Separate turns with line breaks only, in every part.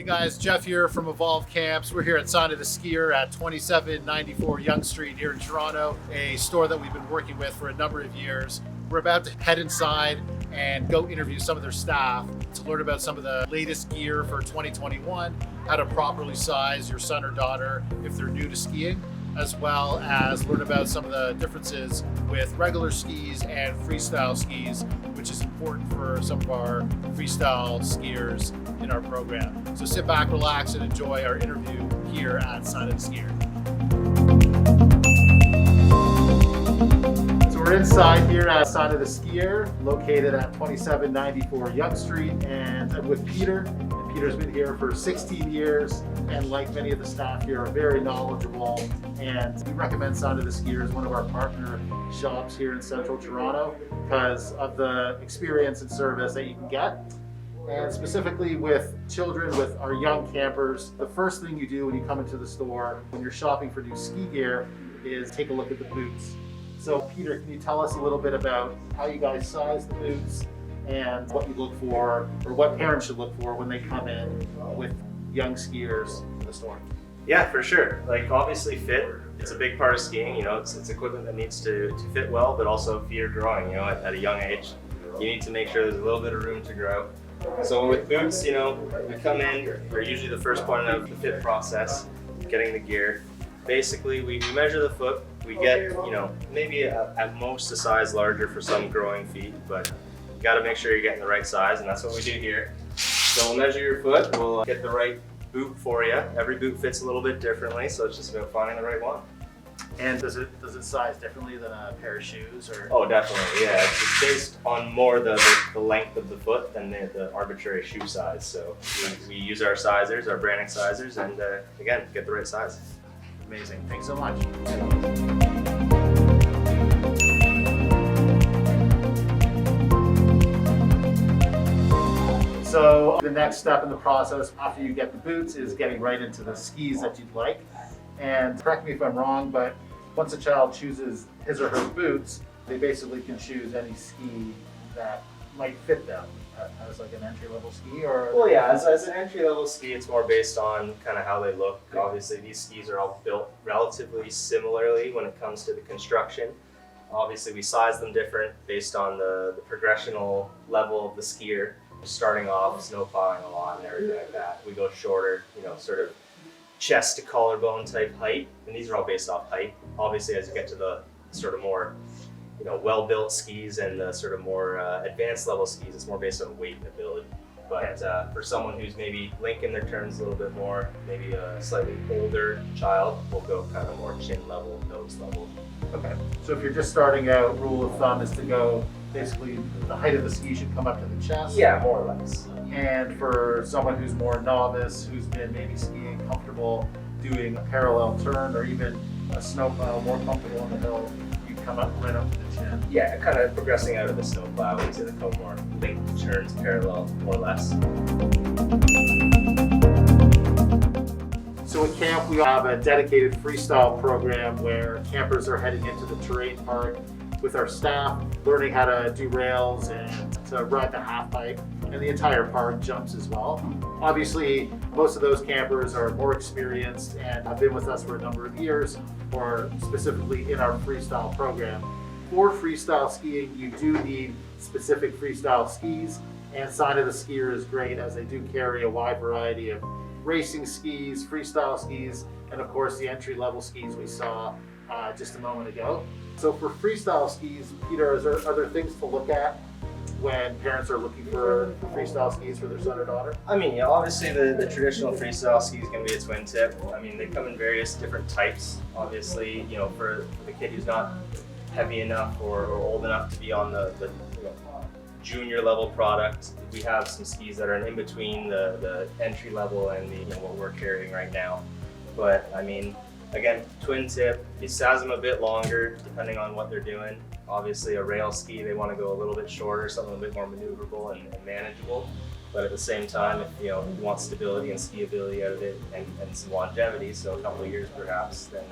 Hey guys, Jeff here from EVOLVECAMPS. We're here at Sign of the Skier at 2794 Yonge Street here in Toronto, a store that we've been working with for a number of years. We're about to head inside and go interview some of their staff to learn about some of the latest gear for 2021, how to properly size your son or daughter if they're new to skiing, as well as learn about some of the differences with regular skis and freestyle skis, which is important for some of our freestyle skiers in our program. So sit back, relax, and enjoy our interview here at Sign of the Skier. So we're inside here at Sign of the Skier, located at 2794 Yonge Street, and I'm with Peter. And Peter's been here for 16 years, and like many of the staff here, are very knowledgeable. And we recommend Sign of the Skier as one of our partner shops here in central Toronto because of the experience and service that you can get. And specifically with children, with our young campers, the first thing you do when you come into the store, when you're shopping for new ski gear, is take a look at the boots. So Peter, can you tell us a little bit about how you guys size the boots and what you look for, or what parents should look for when they come in with young skiers to the store?
Yeah, for sure. Like obviously fit, it's a big part of skiing, you know, it's equipment that needs to fit well, but also feet are growing, you know, at a young age. You need to make sure there's a little bit of room to grow. So with boots, you know, we come in, we're usually the first point of the fit process, getting the gear. Basically, we measure the foot, we get, you know, maybe at most a size larger for some growing feet, but you gotta make sure you're getting the right size, and that's what we do here. So we'll measure your foot, we'll get the right boot for you. Every boot fits a little bit differently, so it's just about finding the right one.
And does it size differently than a pair of shoes? Or?
Oh, definitely, yeah. It's based on more the length of the foot than the arbitrary shoe size. So we use our sizers, our branding sizers, and again, get the right size.
Amazing, thanks so much. So the next step in the process after you get the boots is getting right into the skis that you'd like. And correct me if I'm wrong, but once a child chooses his or her boots, they basically can choose any ski that might fit them as like an entry-level ski, or?
Well, yeah, as an entry-level ski, it's more based on kind of how they look. Obviously, these skis are all built relatively similarly when it comes to the construction. Obviously, we size them different based on the progressional level of the skier. Starting off snow plowing a lot and everything like that. We go shorter, you know, sort of chest to collarbone type height, and these are all based off height. Obviously, as you get to the sort of more, you know, well-built skis and the sort of more advanced level skis, it's more based on weight and ability. But for someone who's maybe linking their turns a little bit more, maybe a slightly older child, we'll go kind of more chin level, nose level.
Okay, so if you're just starting out, rule of thumb is to go, basically the height of the ski should come up to the chest.
Yeah, more or less.
And for someone who's more novice, who's been maybe skiing comfortable doing a parallel turn or even a snowplow, more comfortable on the hill, you come up right up to the chin.
Yeah, kind of progressing out of the snowplow into the more linked turns parallel, more or less.
So at camp, we have a dedicated freestyle program where campers are heading into the terrain park with our staff, learning how to do rails and to ride the half pipe, and the entire park jumps as well. Obviously, most of those campers are more experienced and have been with us for a number of years, or specifically in our freestyle program. For freestyle skiing, you do need specific freestyle skis, and Sign of the Skier is great as they do carry a wide variety of racing skis, freestyle skis, and of course the entry-level skis we saw just a moment ago. So for freestyle skis, Peter, are there things to look at when parents are looking for freestyle skis for their son or daughter?
I mean, yeah, obviously the traditional freestyle ski is going to be a twin tip. I mean, they come in various different types. Obviously, you know, for the kid who's not heavy enough or old enough to be on the you know, junior level product, we have some skis that are in between the entry level and the, you know, what we're carrying right now. But I mean, again, twin tip, you size them a bit longer depending on what they're doing. Obviously a rail ski, they want to go a little bit shorter, something a bit more maneuverable and manageable. But at the same time, if you know, you want stability and skiability out of it and some longevity, so a couple of years perhaps, then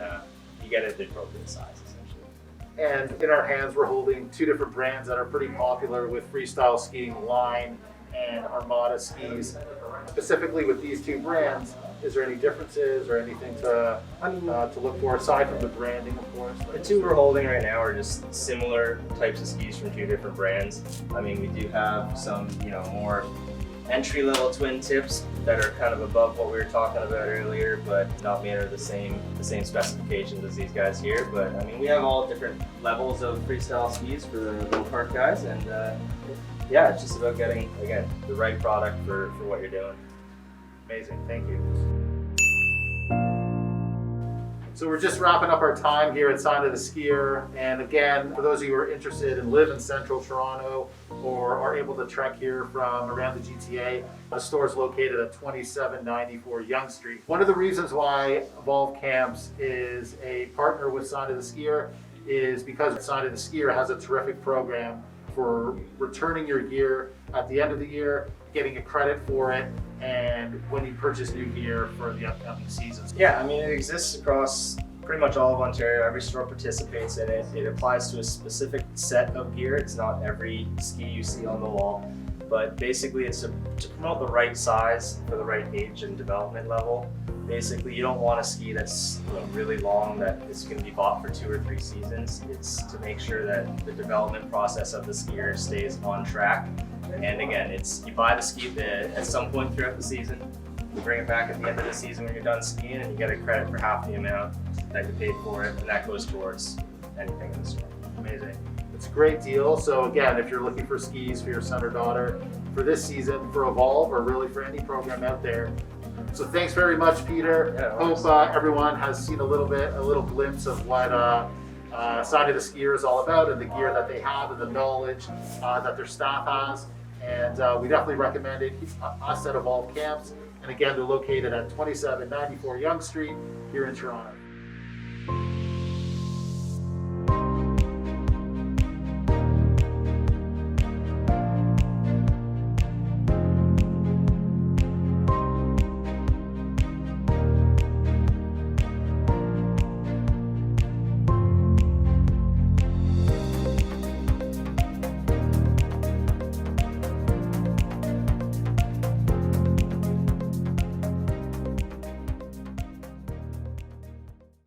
you get it the appropriate size essentially.
And in our hands, we're holding two different brands that are pretty popular with freestyle skiing, Line and Armada skis. Specifically with these two brands, is there any differences or anything to look for aside from the branding, of course?
The two we're holding right now are just similar types of skis from two different brands. I mean, we do have some, more entry-level twin tips that are kind of above what we were talking about earlier, but not made of the same specifications as these guys here. But I mean, we have all different levels of freestyle skis for the low park guys, and yeah, it's just about getting, again, the right product for what you're doing.
Amazing, thank you. So we're just wrapping up our time here at Sign of the Skier. And again, for those of you who are interested and live in central Toronto or are able to trek here from around the GTA, the store is located at 2794 Yonge Street. One of the reasons why Evolve Camps is a partner with Sign of the Skier is because Sign of the Skier has a terrific program for returning your gear at the end of the year, getting a credit for it, and when you purchase new gear for the upcoming seasons.
Yeah, I mean, it exists across pretty much all of Ontario. Every store participates in it. It applies to a specific set of gear. It's not every ski you see on the wall, but basically it's to promote the right size for the right age and development level. Basically, you don't want a ski that's really long that is going to be bought for 2 or 3 seasons. It's to make sure that the development process of the skier stays on track. And again, you buy the ski at some point throughout the season, you bring it back at the end of the season when you're done skiing, and you get a credit for half the amount that you paid for it, and that goes towards anything in the store.
Amazing. It's a great deal. So again, if you're looking for skis for your son or daughter for this season, for Evolve, or really for any program out there. So thanks very much, Peter.
Yeah,
Hope everyone has seen a little glimpse of what Sign of the Skier is all about, and the gear that they have, and the knowledge that their staff has. And we definitely recommend it. Us at Evolve Camps. And again, they're located at 2794 Yonge Street here in Toronto.